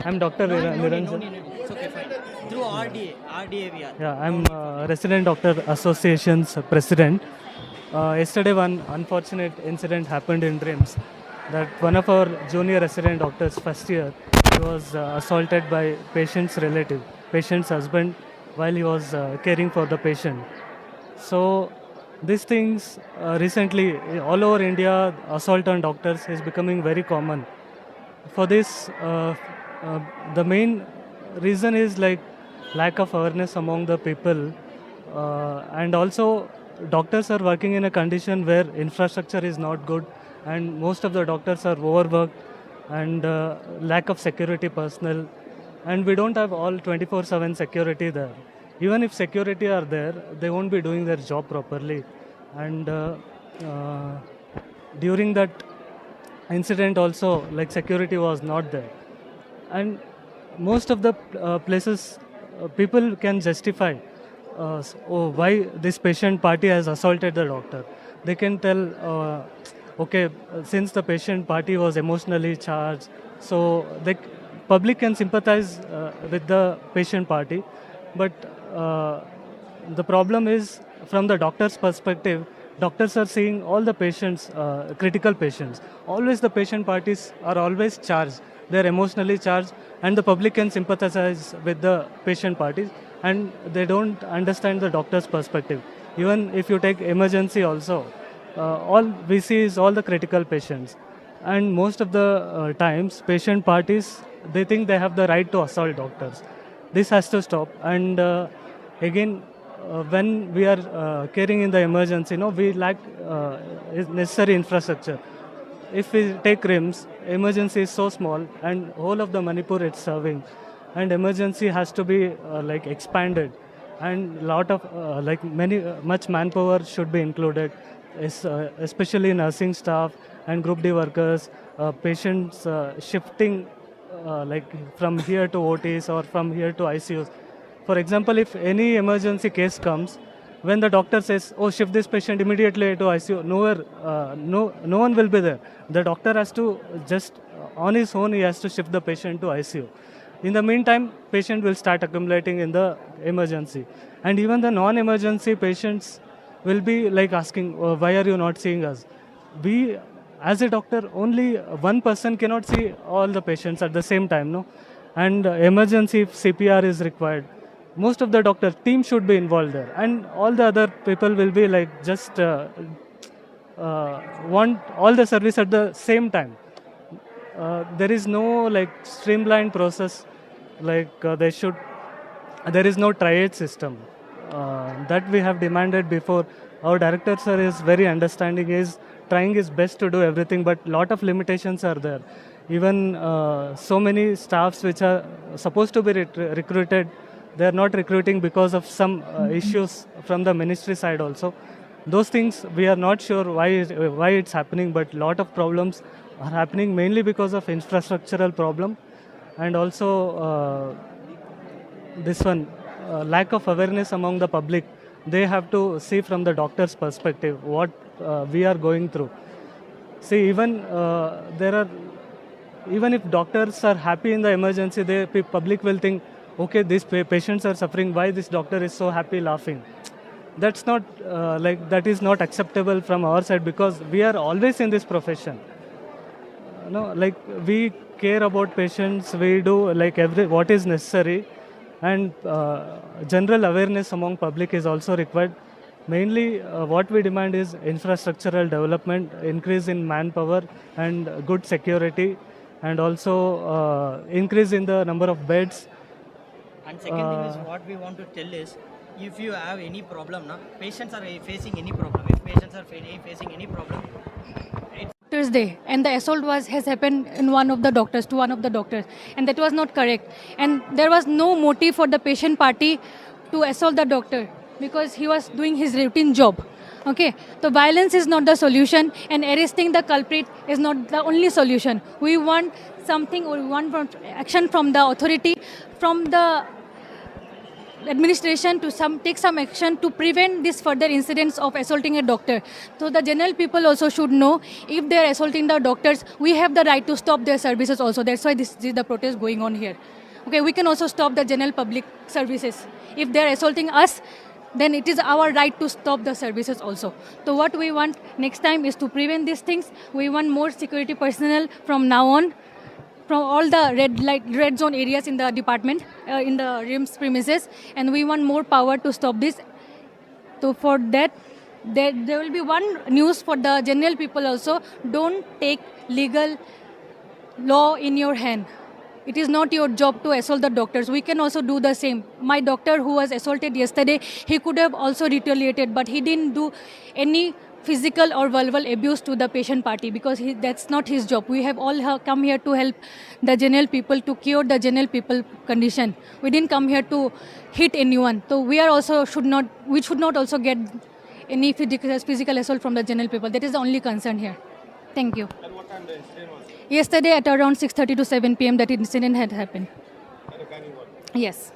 I'm Dr. Niranjan. It's okay, fine. Through RDA we are. Yeah, I'm Resident Doctor Association's president. Yesterday, one unfortunate incident happened in Rims that one of our junior resident doctors, first year, he was assaulted by patient's relative, patient's husband, while he was caring for the patient. So, these things recently, all over India, assault on doctors is becoming very common. For this, the main reason is like lack of awareness among the people, and also doctors are working in a condition where infrastructure is not good, and most of the doctors are overworked, and lack of security personnel, and we don't have all 24/7 security there. Even if security are there, they won't be doing their job properly, and uh, during that incident also, like, security was not there, and most of the places people can justify why this patient party has assaulted the doctor. They can tell, okay, since the patient party was emotionally charged, so the public can sympathize with the patient party, but the problem is, from the doctor's perspective, doctors are seeing all the patients, critical patients. Always the patient parties are always charged. They're emotionally charged, and the public can sympathize with the patient parties, and they don't understand the doctor's perspective. Even if you take emergency also, all we see is all the critical patients. And most of the times, patient parties, they think they have the right to assault doctors. This has to stop. And again, when we are caring in the emergency, we lack necessary infrastructure. If we take Rims, emergency is so small, and whole of the Manipur it's serving, and emergency has to be expanded, and lot of much manpower should be included, especially nursing staff and group D workers, patients shifting from here to OTs or from here to ICUs. For example, if any emergency case comes, when the doctor says, "Oh, shift this patient immediately to ICU," no one will be there. The doctor has to just on his own, he has to shift the patient to ICU. In the meantime, patient will start accumulating in the emergency, and even the non-emergency patients will be asking, "Oh, why are you not seeing us?" We, as a doctor, only one person cannot see all the patients at the same time, no? And emergency, if CPR is required, most of the doctor team should be involved there, and all the other people will be just want all the service at the same time. There is no streamlined process, there is no triad system that we have demanded before. Our director sir is very understanding, is trying his best to do everything, but lot of limitations are there. Even so many staffs which are supposed to be recruited, they are not recruiting because of some issues from the ministry side also. Those things we are not sure why it's happening, but lot of problems are happening mainly because of infrastructural problem, and also this one, lack of awareness among the public. They have to see from the doctor's perspective what we are going through. See, even if doctors are happy in the emergency, the public will think, okay, these patients are suffering, why this doctor is so happy laughing? That's not that is not acceptable from our side, because we are always in this profession. We care about patients, we do what is necessary, and general awareness among public is also required. Mainly what we demand is infrastructural development, increase in manpower and good security, and also increase in the number of beds. And second thing is, what we want to tell is, if you have any problem, patients are facing any problem. If patients are facing any problem, Doctors Day, and the assault has happened to one of the doctors, and that was not correct. And there was no motive for the patient party to assault the doctor, because he was doing his routine job. Okay, so violence is not the solution, and arresting the culprit is not the only solution. We want something, or we want action from the authority, from the administration to take some action to prevent this further incidents of assaulting a doctor. So the general people also should know, if they are assaulting the doctors, we have the right to stop their services also. That's why this is the protest going on here. Okay, we can also stop the general public services. If they are assaulting us, then it is our right to stop the services also. So what we want next time is to prevent these things. We want more security personnel from now on, from all the red zone areas in the department, in the Rims premises, and we want more power to stop this. So for that, there will be one news for the general people also: don't take legal law in your hand. It is not your job to assault the doctors. We can also do the same. My doctor who was assaulted yesterday, he could have also retaliated, but he didn't do any physical or verbal abuse to the patient party, because that's not his job. We have all come here to help the general people, to cure the general people condition. We didn't come here to hit anyone. So we should not also get any physical assault from the general people. That is the only concern here. Thank you. At what time the incident was? Yesterday at around 6:30 to 7 p.m. that incident had happened. At a gynae ward? Yes.